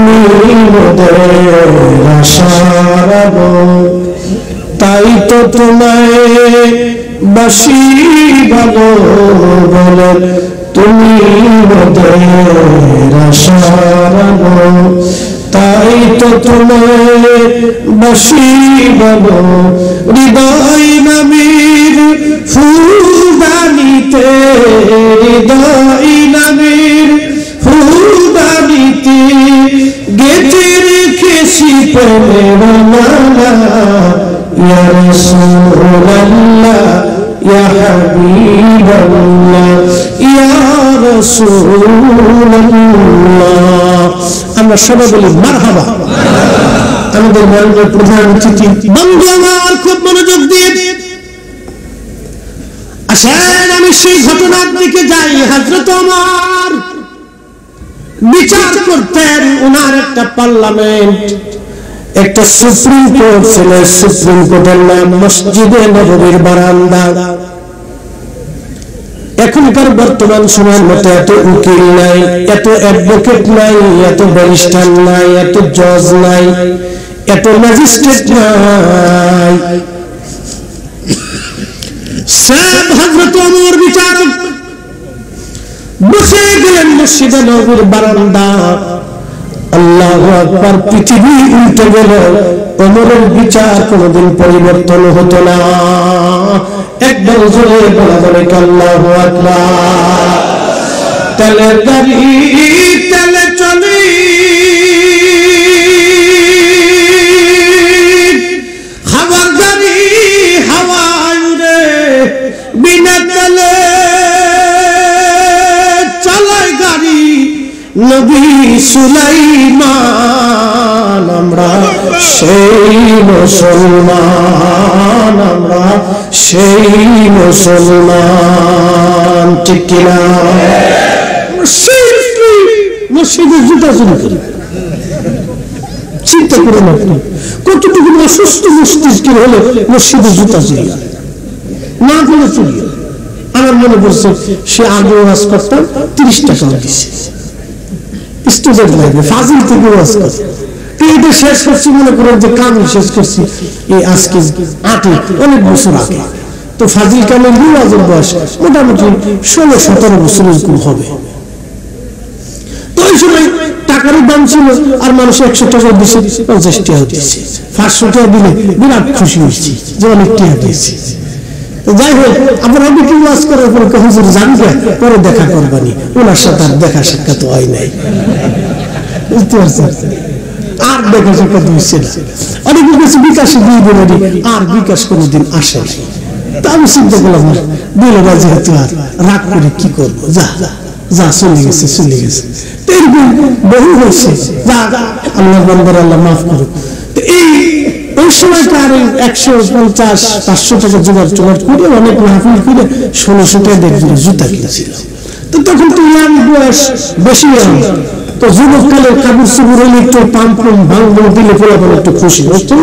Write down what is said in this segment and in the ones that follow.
তুমি মোদের আশার আলো, তাই তো তোমায় বাসি ভালো বলে, তুমি মোদের আশার আলো, তাই তো তোমায় বাসি ভালো। হৃদয় নবীর ফুলদানিতে, হৃদয় নবীর ফুলদানিতে গেঁথে রেখেছি প্রেমের মালা। ইয়া রাসূলুল্লাহ, ইয়া হাবিবাল্লাহ, ইয়া রাসূলুল্লাহ। আমরা সবাই বলি মারহাবা। আমাদের মাননীয় প্রধান অতিথি বন্ধু আমার খুব মনোযোগ দিয়ে আসেন, আমি সেই ঘটনার দিকে যাই। হযরত ওমর বিচার করতেন, ওনার একটা পার্লামেন্ট, একটা সুপ্রিম কোর্ট ছিল। সুপ্রিম কোর্টের নাম মসজিদে নববীর বারান্দা। এখনকার বর্তমান সময়ের মতো এত উকিল নাই, এত অ্যাডভোকেট নাই, এত ব্যারিস্টার নাই, এত জজ নাই, এত ম্যাজিস্ট্রেট নাই। সব হযরত ওমর বিচারক বসে গেলেন মসজিদে নববীর বারান্দা। আল্লাহু আকবার, পৃথিবী উল্টে গেল। ওমরের বিচার কোনদিন পরিবর্তন হতো না। একবার জোরে বলা যাবে আল্লাহু আকবার। তেলের গাড়ি তেলে চলে, হাওয়ার গাড়ি হাওয়ায় উড়ে, বিনা তেলে চালায় গাড়ি নবী সুলাইমান। আমরা সেই মুসলমান, আমরা সেই মুসলমান, ঠিক কিনা? মসজিদে জুতা চুরি করি। চিন্তা করুন আপনি কতটুকু অসুস্থ মস্তিষ্ক হলে মসজিদে জুতা চুরি না করে চুরি। আমার মনে পড়ছে সে আগে ওয়াজ করতাম, 30 টাকা দিচ্ছে স্টুডেন্ট লাগবে, ফাজিল থেকে ওয়াজ করছে। এটা শেষ করছি মনে করেন যে কাম শেষ করছি এই আজকে 8 অনেক বছর আগে। তো ফাজিল কামের ওয়াজের বয়স মোটামুটি 16-17 বছর এরকম হবে। তো ওই সময় টাকারও দাম ছিল, আর মানুষ 100 টাকা দিচ্ছে, 50 টাকা দিচ্ছে, 500 টাকা দিলে বিরাট খুশি হয়েছি যে অনেক টাকা দিয়েছি। যাই হোক, আমরা অনেকে ওয়াজ করার পরে হুজুর জানবে পরে দেখা করবানি, ওনার সাথে আর দেখা সাক্ষাৎ হয় নাই, বুঝতে পারছেন? আর দেখা সাক্ষাৎ হচ্ছে না। অনেকের কাছে বিকাশে দিয়ে দেবেন, আর বিকাশ কোনোদিন আসে নাই। তা আমি চিন্তা করলাম দিল না, যেহেতু আর রাগ করে কি করবো, যা যা চলে গেছে চলে গেছে। তো এরকম বহু হয়েছে, যা আল্লাহ বান্দার আল্লাহ মাফ করুক। তো এই ওই সময়কার 150-500 টাকা জোগাড় টোগাড় করে অনেক মাহফিল করে 1600 টাকা দেখছিল জুতা কিনেছিল। তো তখন তো বয়স বেশি, তো যুবককালে কাপড় চুপড় হলে একটু পাম্প ভাঙবো দিলে ফলাফল একটু খুশি হচ্ছে,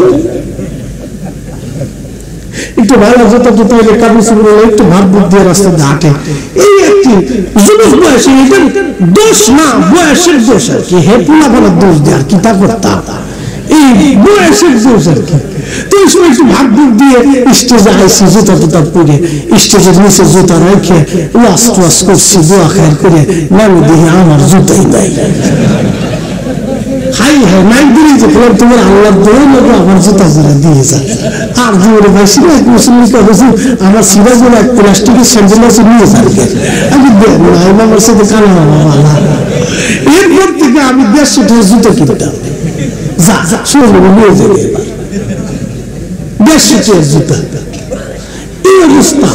একটু ভালো জুতা জুতা হলে কাপড় চুপড় হলে একটু ভাব বুদ্ধি রাস্তাতে হাঁটে। এই একটি যুবক বয়সে, এটা দোষ না, বয়সের দোষ আর কি। হে ফলাফলের দোষ দেয় আর কি, তা করতাম এই বয়সের দোষ আর কি। তো ওই সময় একটু ভাগ বুক দিয়ে স্টেজে আইসি, জুতা টুতা পরে স্টেজের নিচে জুতা রেখে ওয়াজ টোয়াজ করছি, দোয়া খায়ের করে নামি দিয়ে আমার জুতাই নাই। হাই হাই নাই দিয়ে যে বললাম তোমার আল্লাহ দোয়া লোক আমার জুতা জোড়া দিয়ে যায়। আর জোরে ভাই সিরাজ মুসলিমকে বলছি আমার সিরাজ বলে এক প্লাস্টিকের স্যান্ডেল আছে নিয়ে যাবে, আমি দেখ নাই আমার সাথে কানা মামা মালা। এরপর থেকে আমি 150 টাকা জুতো কিনতাম, যা যা শুনে নিয়ে যাবে এবার 150 টাকা জুতা। এই অবস্থা।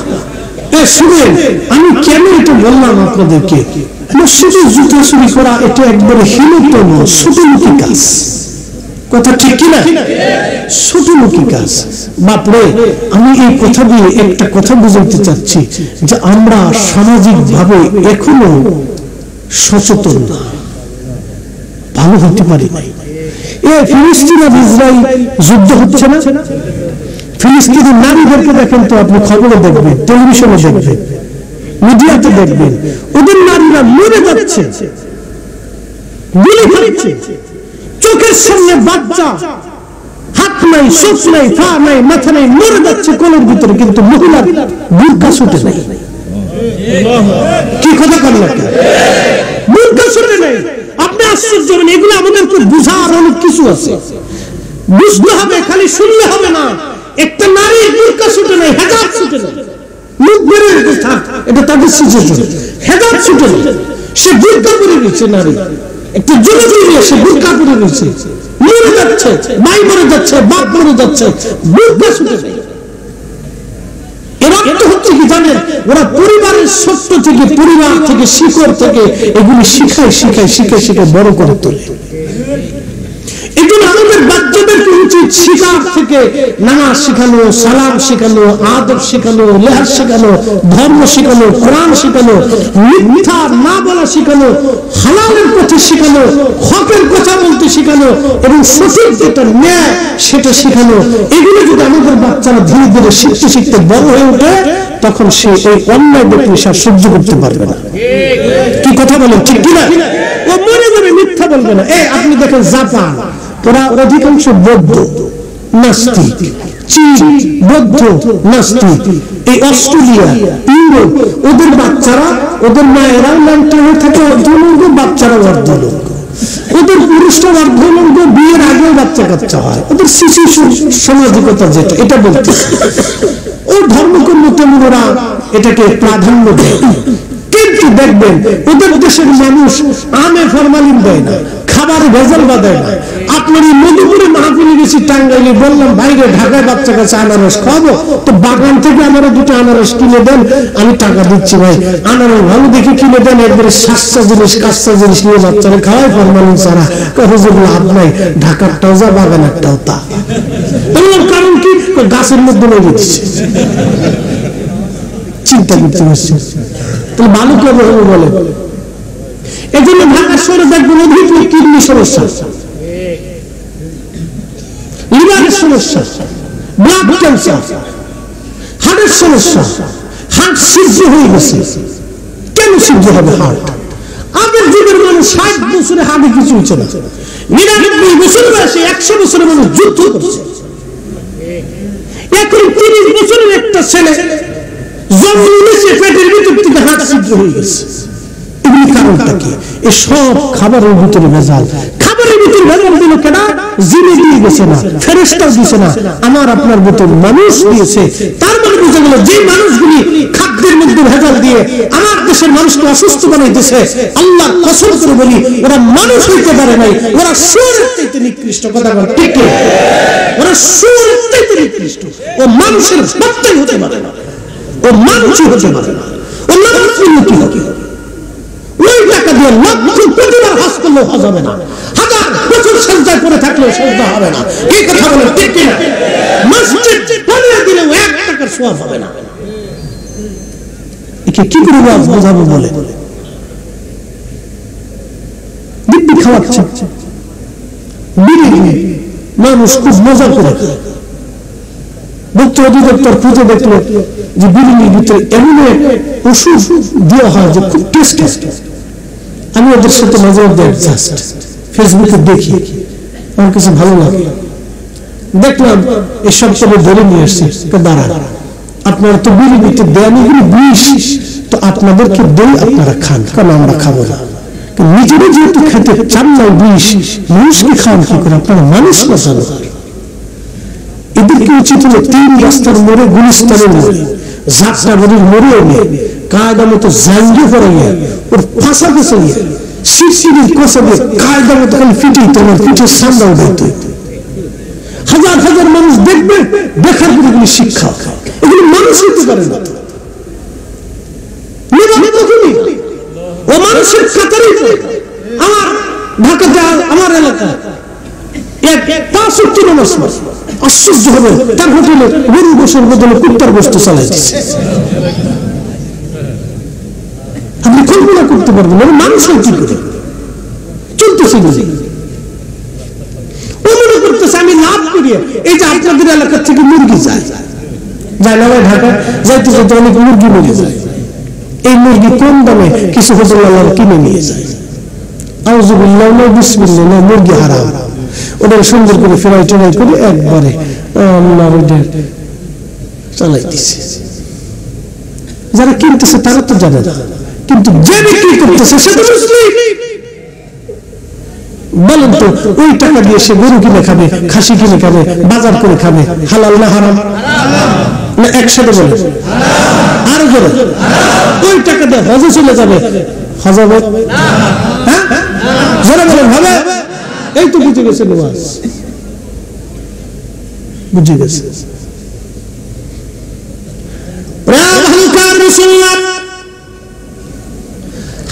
শুনেন, আমি কেন এটা বললাম আপনাদেরকে, মসজিদে জুতা চুরি করা এটা একবারে হীনতম ছোটমুখী কাজ। কথা ঠিক কিনা? ছোটমুখী কাজ। বাপরে, আমি এই কথা দিয়ে একটা কথা বুঝাইতে চাচ্ছি যে আমরা সামাজিক ভাবে এখনো সচেতন না, ভালো হতে পারি নাই। ফিলিস্তিন আর ইসরায়েল যুদ্ধ হচ্ছে না, ফিলিস্তিনের নারীদেরকে দেখেন তো আপনি, খবরে দেখবেন, টেলিভিশনে দেখবেন, মিডিয়াতে দেখবেন, ওদের নারীরা মরে যাচ্ছে, গুলি খাচ্ছে। চোখের সামনে বাচ্চা, হাত নাই, চোখ নাই, পা নাই, মাথা নাই, মরে যাচ্ছে কোলের ভিতরে, কিন্তু মহিলার বুরকা ছুটে নাই। কি কথা বললেন? বুরকা ছুটে নাই। আপনি আশ্চর্য হবেন, এগুলো আমাদেরকে বুঝার অনেক কিছু আছে, বুঝতে হবে, খালি শুনলে হবে না। একটা নারী বুরকা ছুটে নাই, হেজাব ছুটে নাই, মুখ বের হয়ে গেছে, এটা তাদের সিচুয়েশন। হেজাব ছুটে নাই, সে বুরকা পরে রয়েছে। নারী একটা যুবতী নিয়ে সে বুরকা পরে রয়েছে, মরে যাচ্ছে, ভাই মরে যাচ্ছে, বাপ মরে যাচ্ছে, বুরকা ছুটে নাই। এর অর্থ হচ্ছে কি জানেন? ওরা পরিবারের ছোট্ট থেকে, পরিবার থেকে, শিকড় থেকে এগুলি শিখায় শিখায় শিখে শিখে বড় করে তোলে। এগুলো আমাদের বাচ্চাদেরকে উচিত শিখার থেকে নামাজ শেখানো, সালাম শেখানো, আদব শেখানো, লেহাজ শেখানো, ধর্ম শেখানো, কোরআন শেখানো, মিথ্যা না বলা শেখানো, হালালের পথে শেখানো, হকের কথা বলতে শেখানো এবং সঠিক যেটা ন্যায় সেটা শেখানো। এগুলো যদি আমাদের বাচ্চারা ধীরে ধীরে শিখতে শিখতে বড় হয়ে ওঠে, তখন সে এই অন্যায় ব্যক্তির সহ্য করতে পারবে না। কি কথা বলেন, ঠিক কিনা? ও মনে করে মিথ্যা বলবে না। আপনি দেখেন জাপান, ওরা অধিকাংশ বৌদ্ধ নাস্তিক, চীন বৌদ্ধ নাস্তিক, এই অস্ট্রেলিয়া, ইউরোপ, ওদের বাচ্চারা, ওদের মায়েরা ল্যাংটা হয়ে থাকে, অর্ধলিঙ্গ, বাচ্চারা অর্ধলিঙ্গ। ওদের পুরুষরা অর্ধলিঙ্গ, বিয়ের আগেও বাচ্চা কাচ্চা হয়। ওদের শিশু সামাজিকতা যেটা, এটা বলতে ও ধর্মকর্ম তেমনরা এটাকে প্রাধান্য দেয়। কিন্তু দেখবেন ওদের দেশের মানুষ আমে ফরমালিন দেয় না, খাবারে ভেজাল বাঁধায় না। আপনার এই মধুপুরে মাহফিলে গেছি, টাঙ্গাইলে, বললাম ভাইরে ঢাকায় বাচ্চা কাছে আনারস খাবো, তো বাগান থেকে আমার দুটো আনারস কিনে দেন, আমি টাকা দিচ্ছি ভাই, আনারস ভালো দেখে কিনে দেন, একবারে সাতটা জিনিস কাঁচা জিনিস নিয়ে বাচ্চারা খাওয়ায় ফরমালিন ছাড়া। হুজুর লাভ নাই, ঢাকারটাও যা বাগানেরটাও তা। কারণ কি? গাছের মধ্যে লেগে দিচ্ছে। চিন্তা করতে পারছি, তাহলে ভালো করবে হবে বলে। এই জন্য ঢাকা শহরে দেখবেন অধিক কিডনি সমস্যা, লিভারের সমস্যা, ব্লাড ক্যান্সার, হার্টের সমস্যা। হার্ট সিদ্ধ হয়ে গেছে। কেন সিদ্ধ হবে হার্ট? আগের যুগের মানুষ 60 বছরে হার্টে কিছু হচ্ছে না, 99 বছর বয়সে 100 বছরের মানুষ যুদ্ধ করছে। এখন 30 বছরের একটা ছেলে জন্ম নিয়েছে, পেটের ভিতর থেকে হার্ট সিদ্ধ হয়ে গেছে। এগুলি কারণটা কি? এই সব খাবারের ভিতরে ভেজাল। খাবারের ভিতরে ভেজাল দিল কেনা? জিনে দিয়ে গেছে না, ফেরেশতাও দিয়েছে না, আমার আপনার ভিতর মানুষ দিয়েছে। তার মানে বুঝে গেল যে মানুষগুলি খাদ্যের মধ্যে ভেজাল দিয়ে আমার দেশের মানুষকে অসুস্থ বানাইতেছে, আল্লাহ কসম করে বলি ওরা মানুষ হইতে পারে নাই, ওরা শুয়োরের চাইতে নিকৃষ্ট। কথা বল ঠিক কি? ওরা শুয়োরের চাইতে নিকৃষ্ট। ও মানুষের বাচ্চাই হতে পারে না, ও মানুষই হতে পারে না। ও মানুষ কি হবে? ওই টাকা দিয়ে লক্ষ প্রতিবার হজ করলেও হজ হবে না, 1000 বছর সেজদায় পড়ে থাকলেও সেজদা হবে না। এই কথা বলে ঠিক কিনা? মসজিদ বানিয়ে দিলেও 1 টাকার সওয়াব হবে না। একে কি করে বোঝাবো বলে? দিব্যি খাওয়াচ্ছে, বিড়ি মানুষ খুব মজা করে খায়। ভক্ত অধিদপ্তর খুঁজে দেখলো যে বিড়ির ভিতরে এমন ওষুধ দেওয়া হয় যে খুব টেস্ট। আমি ওদের সাথে মাঝে মধ্যে ফেসবুকে দেখি, আমার কাছে ভালো লাগে। দেখলাম এসব সবাই ধরে নিয়ে আসছে, দাঁড়া আপনারা তো বিড়ির ভিতরে দেন, এগুলো বিষ, তো আপনাদেরকে দেই, আপনারা খান, কারণ আমরা খাবো না। নিজেরা যেহেতু খেতে চান না বিষ, মানুষকে খান কি করে? আপনারা মানুষ না জানো। এদেরকে উচিত হলো 3 রাস্তার মোড়ে, গুলিস্তানের মোড়ে, যাত্রাবাড়ির মোড়েও নিয়ে কায়দা মতো জাঙ্গি করাইয়া ওর ফাঁসা পেছাইয়া শিরশিরির কষা দিয়ে কায়দা মতো খালি ফিটিয়ে তোমার পিঠের সামনে উঠাইতে। হাজার হাজার মানুষ দেখবে, দেখার পরে এগুলি শিক্ষা। এগুলি মানুষ হইতে পারে না, ও মানুষের কাতারেই। আমার ঢাকাতে, আমার এলাকা 5 ওয়াক্ত নামাজ পড়ে, আশ্চর্য হবে তার হোটেলে গরু গোশতের বদলে কুত্তার গোশত চালাই দিচ্ছে। আপনি কল্পনা করতে পারবেন মানুষ কি করে চলতেছে। ও মনে করতেছে আমি লাভ করি। এই যে আপনাদের এলাকার থেকে মুরগি যায় না, ঢাকা যাইতে যাইতে অনেক মুরগি মরে যায়। এই মুরগি কোন দামে কিছু হোটেল কিনে নিয়ে যায়। আউযুবিল্লাহ না বিসমিল্লাহ না মুরগি হারাম, ওদের সুন্দর করে ফ্রাই ট্রাই করে একবারে আল্লাহর ওদের চালাই দিছে। যারা কিনতেছে তারা তো জানে না, কিন্তু যে বিক্রি করতেছে সে তো মুসলিম। বলেন তো ওই টাকা দিয়ে সে গরু কিনে খাবে, খাসি কিনে খাবে, বাজার করে খাবে, হালাল না হারাম? না একসাথে বলে আরো জোরে, ওই টাকা দিয়ে হজে চলে যাবে, হজ হবে? হ্যাঁ যারা বলেন হবে, এই তো বুঝে গেছে নামাজ, বুঝে গেছে।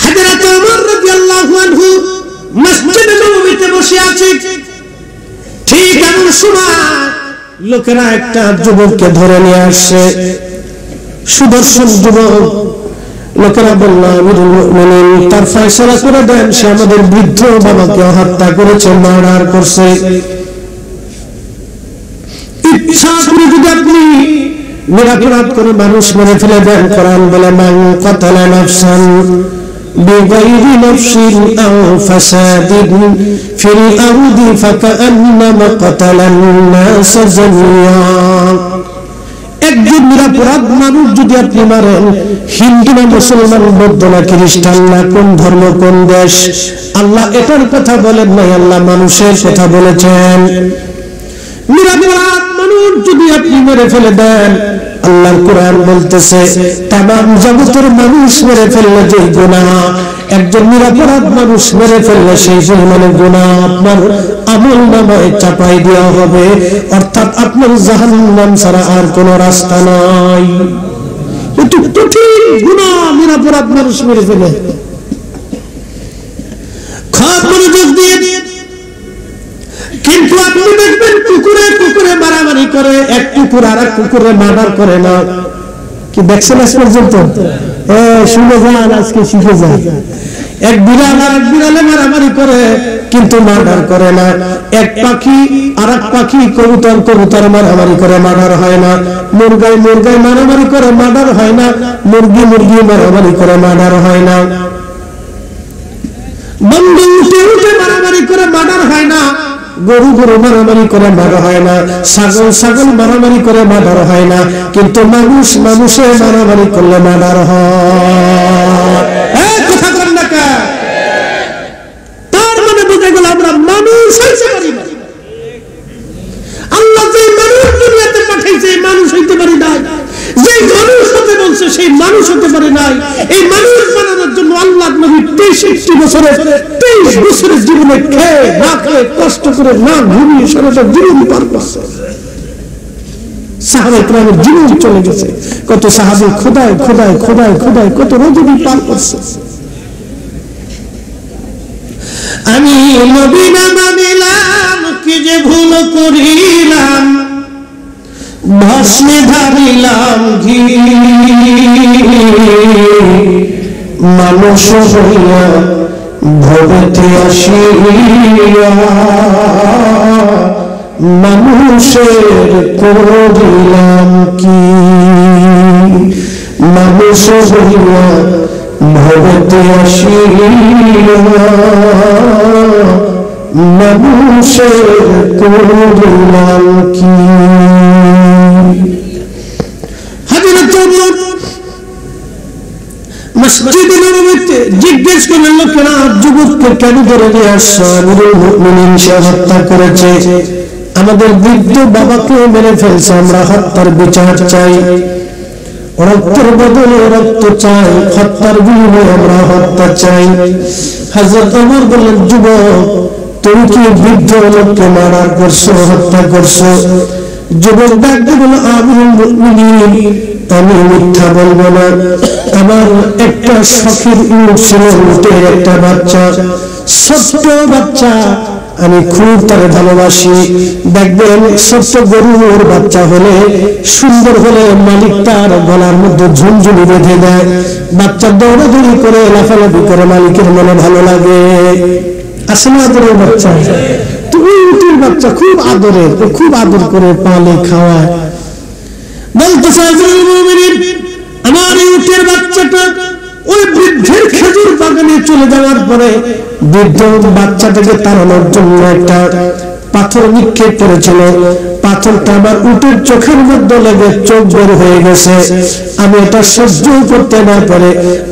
হযরত ওমর রাদিয়াল্লাহু আনহু মসজিদে নববীতে বসে আছে, ঠিক এমন সময় লোকেরা একটা যুবককে ধরে নিয়ে আসছে, সুদর্শন যুবক। লোকেরা বলল, আমিরুল মুমিনিন তার ফয়সালা করে দেন, সে আমাদের বৃদ্ধ বাবাকে হত্যা করেছে, মার্ডার করছে। ইচ্ছা করে যদি আপনি নিরাপরাধ করে মানুষ মেরে ফেলে দেন, কোরআন বলে মান কাতালা নাফসান বিগাইরি নাফসিন আও ফাসাদিন ফিল আরদি ফাকান্নামা কাতালান নাস জামিয়া। একজন নিরাপরাধ মানুষ যদি আপনি মারেন, হিন্দু না মুসলমান, বৌদ্ধ না খ্রিস্টান না, কোন ধর্ম কোন দেশ, আল্লাহ এটার কথা বলেন নাই, আল্লাহ মানুষের কথা বলেছেন। নিরাপরাধ মানুষ যদি আপনি মেরে ফেলে দেন, আল্লাহর কোরআন বলতেছে তামাম জগতের মানুষ মেরে ফেললে যে গুনাহ, একজন নিরাপরাধ মানুষ মেরে ফেললে সেই পরিমাণে গুনাহ আপনার আমলনামায় চাপাই দেওয়া হবে, অর্থাৎ আপনার জাহান্নাম ছাড়া আর কোনো রাস্তা নাই। এত কঠিন গুনাহ নিরাপরাধ মানুষ মেরে ফেলে। খুব মনোযোগ দিয়ে, কিন্তু আপনি দেখবেন কুকুরে কুকুরে মারামারি করে, এক কুকুর আর এক কুকুরে মার্ডার করে না। কি দেখছেন আজ পর্যন্ত? শুনে যান, আজকে শিখে যান। এক বিড়াল আর এক বিড়ালে মারামারি করে, কিন্তু মার্ডার করে না। এক পাখি আর এক পাখি, কবুতর কবুতর মারামারি করে, মার্ডার হয় না। মুরগাই মুরগাই মারামারি করে, মার্ডার হয় না। মুরগি মুরগি মারামারি করে, মার্ডার হয় না। বন্ধু উঠে উঠে মারামারি করে, মার্ডার হয় না। গরু গরু মারামারি করে মারা হয় না, ছাগল ছাগল মারামারি করে মার্ডার হয় না, কিন্তু মানুষ মানুষের মারামারি করলে মার্ডার হয়। কথা বলেন না কে? তার মানে বুঝে গেল আমরা মানুষ হইতে পারি না। আল্লাহ যে মানুষ দুনিয়াতে পাঠাইছে, মানুষ হইতে পারি নাই। যে মানুষ হতে বলছে সেই মানুষ হতে পারে নাই। এই মানুষ বানানোর জন্য আল্লাহ নবী 23 বছরের জীবনে খেয়ে না খেয়ে কষ্ট করে না ঘুমিয়ে সারাটা জীবন পার করছে। সাহাবায়ে কেরামের জীবন চলে গেছে, কত সাহাবী খোদায় খোদায় খোদায় খোদায় কত রজনী পার করছে। আমি নবী না মানিলাম, কি যে ভুল করিলাম, ভস্মে ধারিলাম ঘি, মানুষ হইয়া ভবেতে আসিয়া মানুষের করিলাম কি, মানুষ হইয়া ভবেতে আসিয়া মানুষের করিলাম কি। মসজিদে নববীতে জিজ্ঞেস করলেন লোকেরা, যুবককে কেন ধরে নিয়ে আসছো? আমিরুল মুমিনিন সে হত্যা করেছে, আমাদের বৃদ্ধ বাবাকে মেরে ফেলছে, আমরা হত্যার বিচার চাই, রক্তের বদলে রক্ত চাই, হত্যার বিনিময়ে আমরা হত্যা চাই। হযরত ওমর বললেন, যুবক তুমি কি বৃদ্ধ লোককে মার্ডার করছো, হত্যা করছো? যুবক ডাকতে বলল, আমিরুল মুমিনিন আমি মিথ্যা বলবো না, আমার একটা শখের উট ছিল, উটের একটা বাচ্চা, ছোট্ট বাচ্চা, আমি খুব তাকে ভালোবাসি। দেখবেন ছোট্ট গরুর বাচ্চা হলে, সুন্দর হলে মালিক তার গলার মধ্যে ঝুনঝুনি বেঁধে দেয়, বাচ্চা দৌড়াদৌড়ি করে লাফালাফি করে, মালিকের মনে ভালো লাগে। আসলে আদরের বাচ্চা, তো ওই উটের বাচ্চা খুব আদরের, খুব আদর করে পালে খাওয়ায়। বলতেছে, আমার এই উটের বাচ্চাটা ওই বৃদ্ধের খেজুর বাগানে চলে যাওয়ার পরে বৃদ্ধ বাচ্চাটাকে তাড়ানোর জন্য একটা পাথর নিক্ষেপ করেছিল। পাথরটা আমার উটের চোখের মধ্যে লেগে চোখ বের হয়ে গেছে। আমি এটা সহ্য করতে না পারে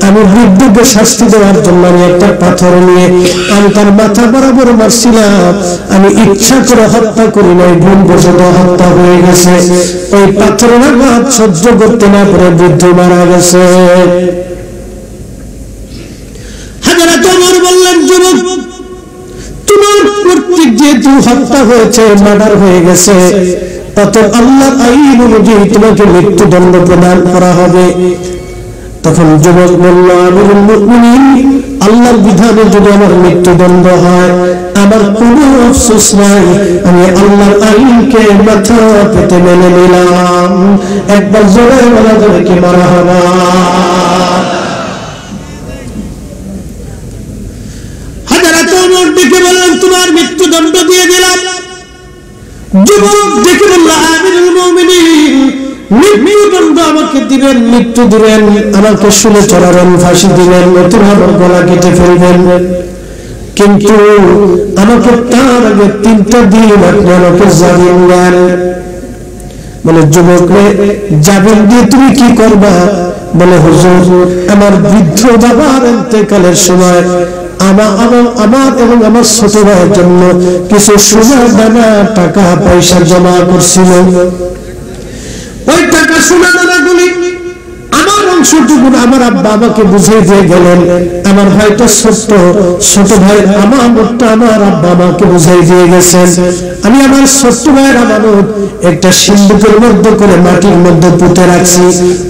আমি বৃদ্ধকে শাস্তি দেওয়ার জন্য আমি একটা পাথর নিয়ে আমি তার মাথা বরাবর মারছিলাম। আমি ইচ্ছা করে হত্যা করি নাই, ভুলবশত হত্যা হয়ে গেছে। ওই পাথরের আঘাত সহ্য করতে না পারে বৃদ্ধ মারা গেছে। হযরত ওমর বললেন, যুবক, তোমার কর্তৃক যেহেতু হত্যা হয়েছে, মার্ডার হয়ে গেছে, অতএব আল্লাহর আইন অনুযায়ী তোমাকে মৃত্যুদণ্ড প্রদান করা হবে। তখন যুবক বলল, আমিরুল মুমিনিন, আল্লাহর বিধানে যদি আমার মৃত্যুদণ্ড হয় আমার কোনো আফসোস নাই, আমি আল্লাহর আইনকে মাথা পেতে মেনে নিলাম। একবার জোরে বলা যাবে কি মারহাবা। হযরত ওমর ডেকে বললেন, তোমার মৃত্যুদণ্ড দিয়ে দিলাম। যুবক ডেকে বলল, আমিরুল মুমিনিন, মৃত্যুদণ্ড আমাকে দিবেন, মৃত্যু দিবেন, আমাকে শুলে চড়াবেন, ফাঁসি দিবেন, নতুন আমার গলা কেটে ফেলবেন, কিন্তু আমাকে তার আগে 3টা দিন আপনি আমাকে জামিন দেন। বলে, যুবক রে, জামিন দিয়ে তুমি কি করবা? বলে, হুজুর, আমার বৃদ্ধ বাবার ইন্তেকালের সময় আমার এবং আমার ছোট ভাইয়ের জন্য কিছু সোনা দানা টাকা পয়সা জমা করছিল। ওই টাকা সোনা দানাগুলি আমার অংশটুকু আমার আব্বা আমাকে বুঝিয়ে দিয়ে গেলেন। আমার ভাইটা ছোট ভাই আমানতটা আমার আব্বা আমাকে বুঝিয়ে দিয়ে গেছেন। আমি আমার ছোট ভাইয়ের আমানত একটা সিন্ধুকের মধ্যে করে মাটির মধ্যে পুঁতে রাখছি।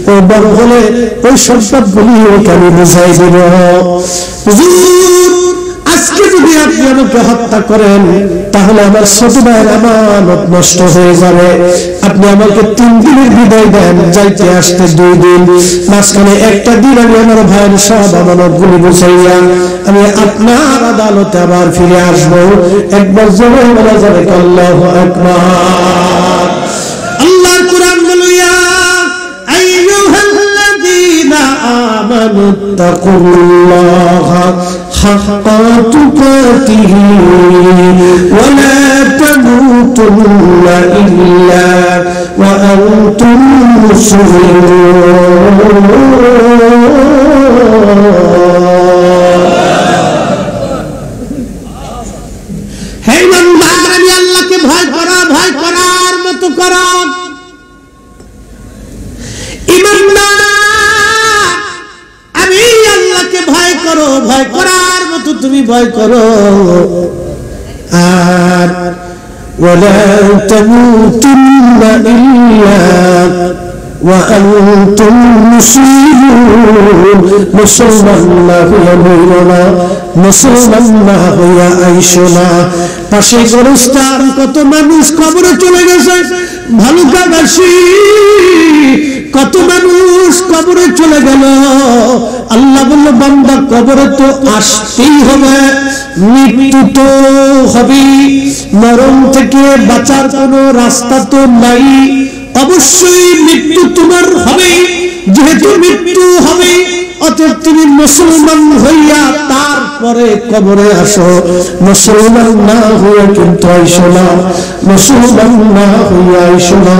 ও বড় হলে ওই সম্পদগুলি ওকে আমি বুঝাই দেব। আজকে যদি আপনি আমাকে হত্যা করেন তাহলে আমার ছোট ভাইয়ের আমানত নষ্ট হয়ে যাবে। আপনি আমাকে 3 দিনের বিদায় দেন, যাইতে আসতে 2 দিন, মাঝখানে একটা দিন আমি আমার ভাইয়ের সব আমানতগুলি বুঝাইয়া আমি আপনার আদালতে আবার ফিরে আসবো। একবার জোরে বলা যাবে আল্লাহু আকবার। আল্লাহর কুরআন বলে, ইয়া আইয়ুহাল্লাযীনা আমানুত্তাকুল্লাহা হাক্কা তুকাতিহি ওয়া লা তামুতুন্না ইল্লা ওয়া আনতুম মুসলিমুন। হে ইমানদার, আমি আল্লাহকে ভয় করার মতো করো। ইমানদার, আমি আল্লাহকে ভয় করার মতো তুমি ভয় করো। আর ওয়ালা তামুতুন্না ইল্লা ওয়া আনতুম মুসলিমুন। মুসলমান না হইয়া মরো না, মুসলমান না হইয়া আইসো না। পাশে গোরস্থান কত মানুষ কবরে চলে গেছে, ভালুকাবাসী কত মানুষ কবরে চলে গেল। আল্লাহ বলল, বান্দা কবরে তো আসতেই হবে, মৃত্যু তো হবেই, মরণ থেকে বাঁচার কোনো রাস্তা তো নাই। অবশ্যই মৃত্যু তোমার হবে। যেহেতু মৃত্যু হবে, অতএব তুমি মুসলমান হইয়া তারপরে কবরে আসো। মুসলমান না হইয়া কিন্তু আইসো না, মুসলমান না হইয়া আইসো না,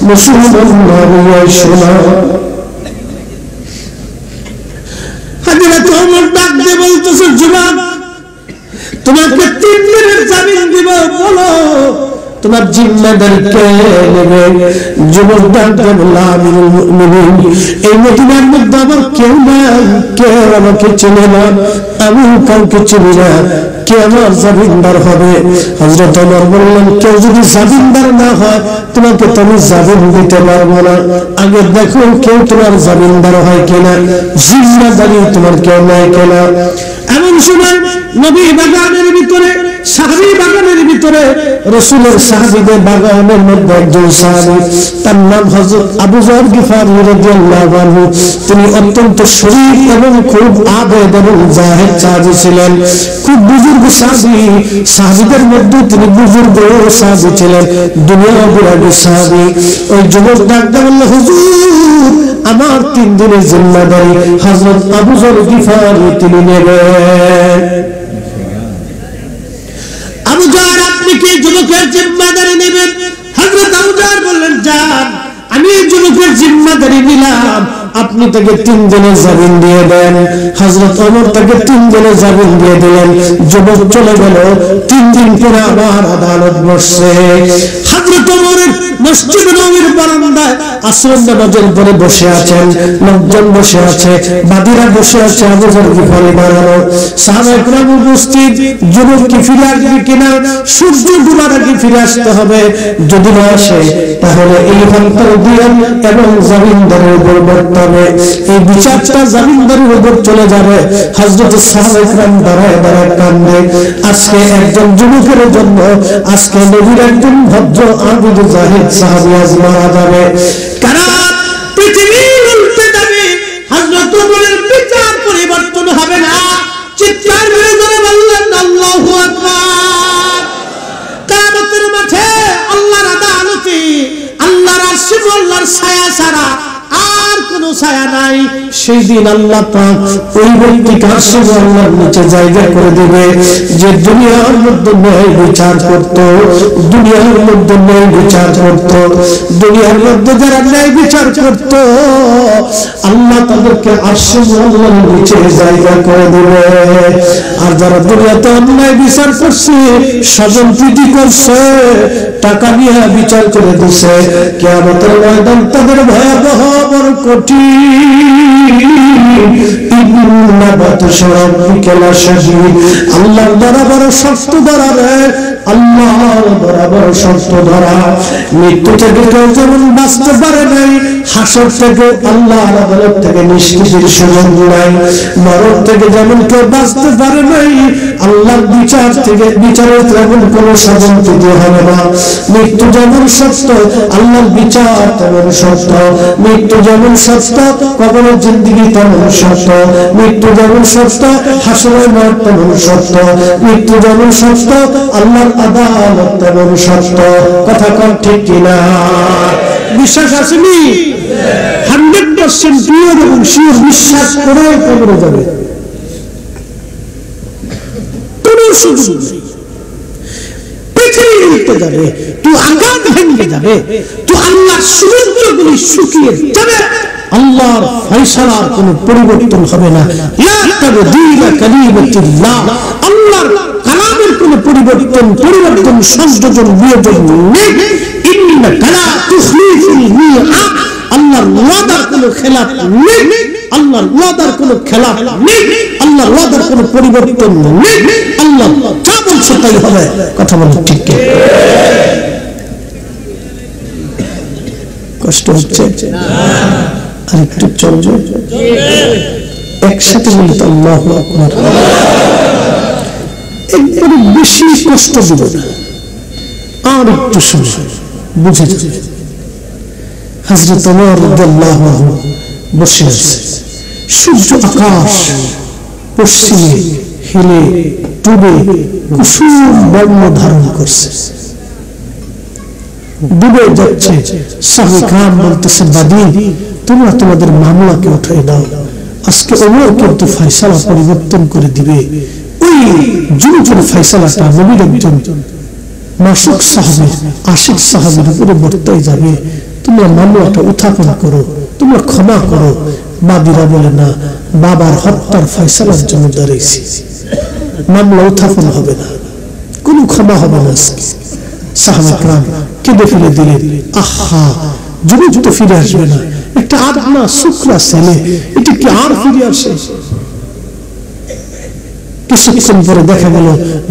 মুসলমান না হইয়া আইসো না। হযরত ওমর ডাক দিয়ে বলতেছে, যুবক, তোমাকে 3 দিনের জামিন দিব, বলো তোমার জিম্মাদারি কে নেবে? যুবক ডাক দিয়ে বলল, আমিরুল মুমিনিন, এই মদিনার মধ্যে আমার কেউ নাই, কেউ আমাকে চেনে না, আমি কাউকে চিনি না, কে আমার জামিনদার হবে? হযরত ওমর বললেন, কেউ যদি জামিনদার না হয় তোমাকে তো আমি জামিন দিতে পারবো না। আগে দেখো কেউ তোমার জামিনদার হয় কিনা, জিম্মাদারি তোমার কেউ নেয় কিনা। এমন সময় নবী বাগানের ভিতরে, সাহাবী বাগানের ভিতরে, রাসূলের সাহাবীদের বাগানের মধ্যে একজন সাহাবী, তার নাম হযরত আবু যর গিফারী রাদিয়াল্লাহু আনহু। তিনি অত্যন্ত শরীফ এবং খুব আবেদ এবং জাহেদ সাহাবী ছিলেন, খুব বুজুর্গ সাহাবী। সাহাবীদের মধ্যে তিনি বুজুর্গ সাহাবী ছিলেন, দুনিয়া বিরাগী সাহাবী। ওই যুবক ডাক দিয়ে বলল, হুজুর, আমার 3 দিনের জিম্মাদারি হযরত আবু যর গিফারি তিনি নেবেন। আবু যর আপনি কি যুবকের জিম্মাদারি নেবেন? হযরত আবু যর বললেন, যান আমি যুবকের জিম্মাদারি নিলাম, আপনি তাকে 3 দিনের জামিন দিয়ে দেন। হযরত ওমর তাকে 3 দিনের জামিন দিয়ে দিলেন। যুবক চলে গেল। 3 দিন পরে আবার আদালত বসছে। হযরত ওমর মসজিদ নববীর বারান্দায় আসর নামাজের পরে বসে আছেন, লোকজন বসে আছে, বাদীরা বসে আছে, আবু যর গিফারি দাঁড়ানো, সাহাবায়ে কেরাম উপস্থিত। যুবক কি ফিরে আসবে কিনা? সূর্য ডুবার আগে ফিরে আসতে হবে। যদি না আসে তাহলে এই হত্যার দিন এবং জামিনদারের উপর বর্তাবে, এই বিচারটা জামিনদারের উপর চলে যাবে। হযরত সাহাবায়ে কেরাম দাঁড়ায় দাঁড়ায় কান্দে। আজকে একজন যুবকের জন্য আজকে নবীর একজন ভদ্র আবিদ জাহিদ সাহাবী আজ মারা যাবে। কারণ পৃথিবী উল্টে যাবে, হযরত ওমরের বিচার পরিবর্তন হবে না। চিৎকার করে ধরে বললেন আল্লাহু আকবার। কিয়ামতের মাঠে আল্লাহর আদালতে আল্লাহর আরশে আল্লাহর ছায়া ছাড়া আর কোন ছায়া নাই। সেই দিন আল্লাহ পাক ওই ব্যক্তিকে আরশে আল্লাহর নিচে জায়গা করে দেবে, যে দুনিয়ার মধ্যে ন্যায় বিচার করত, দুনিয়ার মধ্যে ন্যায় বিচার করত, দুনিয়ার মধ্যে যারা ন্যায় বিচার করত, আল্লাহ তাদেরকে আরশে আল্লাহর নিচে জায়গা করে দেবে। আর যারা দুনিয়াতে অন্যায় বিচার করছে, স্বজন প্রীতি করছে, টাকা নিয়ে বিচার করে দিছে, কিয়ামতের ময়দান তাদের ভয়াবহ বড় কঠিন। ইন্না বাতশা রাব্বিকা লাশাদীদ। আল্লাহর বরাবর শক্ত ধরাবে, আল্লাহর বরাবর শক্ত ধরা। মৃত্যু থেকে কেউ যেমন বাঁচতে পারে নাই, হাসর থেকে আল্লাহর আদালত থেকে নিষ্কৃতির সুযোগ নাই। মরণ থেকে যেমন কেউ বাঁচতে পারে নাই, আল্লাহর বিচার থেকে বিচারের তেমন কোনো সাধন দিতে হবে না। মৃত্যু যেমন সত্য, আল্লাহর বিচার তেমন সত্য। মৃত্যু যেমন সত্য, কবরের জিন্দেগি তেমন সত্য। মৃত্যু যেমন সত্য, হাসরের মাঠ তেমন সত্য। মৃত্যু যেমন সত্য, আল্লাহর আদালত তেমন সত্য। কথা কম ঠিক কিনা? বিশ্বাস আসেনি? 100% পিওর এবং শিওর বিশ্বাস করে কবরে যাবে। পৃথিবী উল্টে যাবে, তো আকাশ ভেঙে যাবে, তো আল্লাহর সমুদ্রগুলি শুকিয়ে যাবে। আল্লাহর ফয়সালার কোনো পরিবর্তন হবে না। লা তাবদীলা কালিমাতিল্লাহ। আল্লাহর কালামের কোনো পরিবর্তন সংযোজন বিয়োজন নেই। ইন্নাকা লা তুখলিফুল মিআদ। আল্লাহর ওয়াদার কোনো খেলাফ নেই, আল্লাহর ওয়াদার কোনো খেলাফ নেই, আল্লাহর ওয়াদার কোনো পরিবর্তন নেই। আল্লাহ যা বলছে তাই হবে। কথা বলে ঠিক কি? কষ্ট হচ্ছে আর একটু চলবে, একসাথে বলি তো আল্লাহু আকবার। একবারে বেশি কষ্ট দিব না, আর একটু শুনে বুঝে যাবে। হযরত ওমর রাদিয়াল্লাহু আনহু বসে আছে, সূর্য আকাশ পশ্চিমে হেলে ডুবে কুসুম বর্ণ ধারণ করছে, ডুবে যাচ্ছে। সাহাবায়ে কেরাম বলতেছে, বাদী তোমরা তোমাদের মামলাকে উঠাই দাও, আজকে ওমর কিন্তু ফয়সালা পরিবর্তন করে দিবে। ওই যুবকের ফয়সালাটা নবীর একজন মাসুক সাহাবী, আশিক সাহাবীর উপরে বর্তাই যাবে। তোমরা মামলাটা উত্থাপন করো, তোমরা ক্ষমা করো। বাদীরা বলে, না, বাবার হত্যার ফয়সালার জন্য দাঁড়িয়েছি, মামলা উত্থাপন হবে না, কোনো ক্ষমা হবে না। সাহাবায়ে কেরাম কেঁদে ফেলে দিলেন, আহা, যুবক তো ফিরে আসবে না, একটা আদনা শুকরা ছেলে, এটা কি আর ফিরে আসে? কিছুক্ষণ পরে দেখা গেল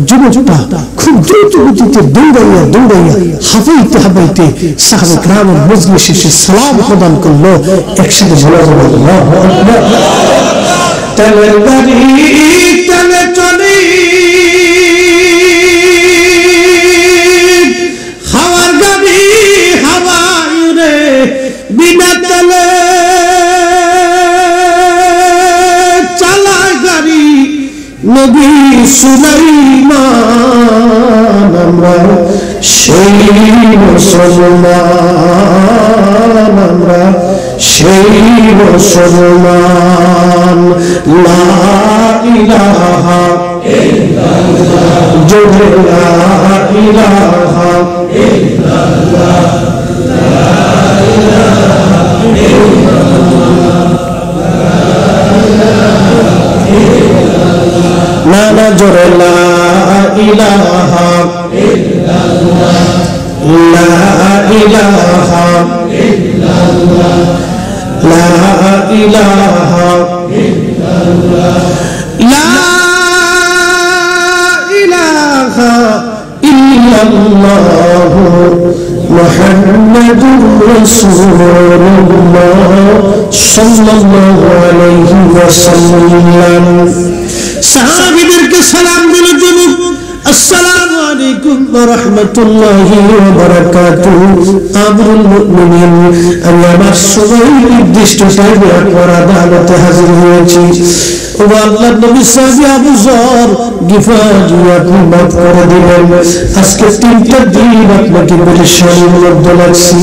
যুবকটা খুব দ্রুত গতিতে দৌড়াইয়া দৌড়াইয়া হাঁপাইতে হাঁপাইতে সাহাবায়ে কেরামের মজলিসে এসে সালাম প্রদান করলো। একসাথে বলা যাবে আল্লাহু আকবার। তেলের গাড়ি তেলে চলি, হাওয়ার গাড়ি হাওয়ায় রে, বিনা তেলে চালায় গাড়ি নবী সুলাইমান। আমরা সেই মুসলমান আমরা, সেই মুসলমান। লা ইলাহা ইল্লাল্লাহ, জোরে লা ইলাহা ইল্লাল্লাহ, লা ইলাহা ইল্লাল্লাহ, না না জোরে লা ইলাহা ইল্লাল্লাহ, লা ইলাহা ইল্লাল্লাহ, লা ইলাহা ইল্লাল্লাহ, লা ইলাহা ইল্লাল্লাহ মুহাম্মাদুর রাসূলুল্লাহ সাল্লাল্লাহু আলাইহি ওয়াসাল্লাম। সাহাবীদেরকে সালাম দিল যুবক, আসসালামু আলাইকুম ওয়া রাহমাতুল্লাহি ওয়া বারাকাতুহু। আমিরুল মুমিনিন, আমি আমার সময় নির্দিষ্ট টাইমে আপনার আদালতে হাজির হয়েছি। ও আল্লাহর নবী সাহাবী আবু যর গিফারি, আপনি মাফ করে দিবেন। আজকে 3টা দিন আপনাকে পরেশানির মধ্যে লাগছি।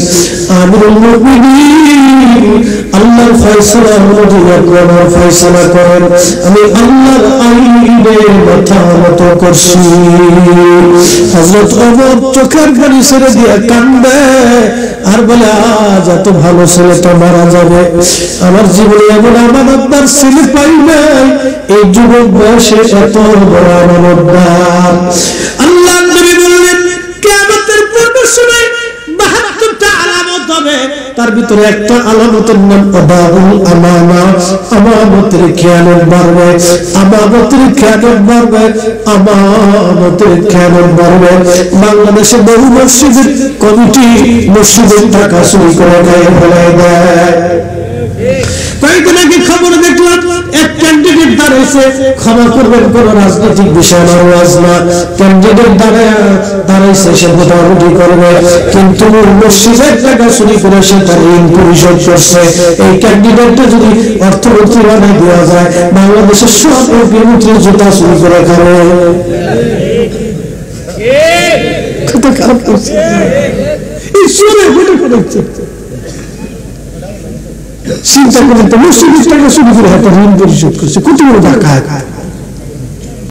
আমিরুল মুমিনিন, আল্লাহর ফয়সালা অনুযায়ী আপনার ফয়সালা করেন। আমি আল্লাহর আইনে মাথা নত করছি। হযরত ওমর চোখের পানি ছেড়ে দিয়ে কান্দে আর বলে, আজ এত ভালো ছেলেটা মারা যাবে। আমার জীবনে এমন আমানতদার ছেলে পাই নাই, এই যুবক বয়সে এত বড় আমানতদার। আল্লাহর নবী বললেন, কিয়ামতের পূর্ব সময় 72টা আলামত হবে, তার ভিতরে একটা আলামতের নাম আদাউল আমানা। আমানতের খেয়ানত বাড়বে, আমানতের খেয়ানত বাড়বে, আমানতের খেয়ানত বাড়বে। বাংলাদেশে বহু মসজিদের কমিটি মসজিদের টাকা চুরি করে গায়ে ফেলায় দেয়। কয়েকদিন আগে খবর দেখলাম, এক ক্যান্ডিডেট দাঁড়িয়েছে, ক্ষমা করবেন কোন রাজনৈতিক বিষয় না, ওয়াজ না, ক্যান্ডিডেট দাঁড়িয়েছে, সে ভোটাভুটি করবে, কিন্তু মসজিদের টাকা চুরি করে সে তার ঋণ পরিশোধ করছে। এই ক্যান্ডিডেটটা যদি অর্থমন্ত্রী বানিয়ে দেওয়া যায়, বাংলাদেশের সব এমপিমন্ত্রী জুতা চুরি করে খাবে। কত খারাপ করছে, ঈশ্বরের ভোটে করেছে। চিন্তা করেন তো, মসজিদের টাকা চুরি করে হাতে ঋণ পরিশোধ করছে, কত বড় ডাকাত।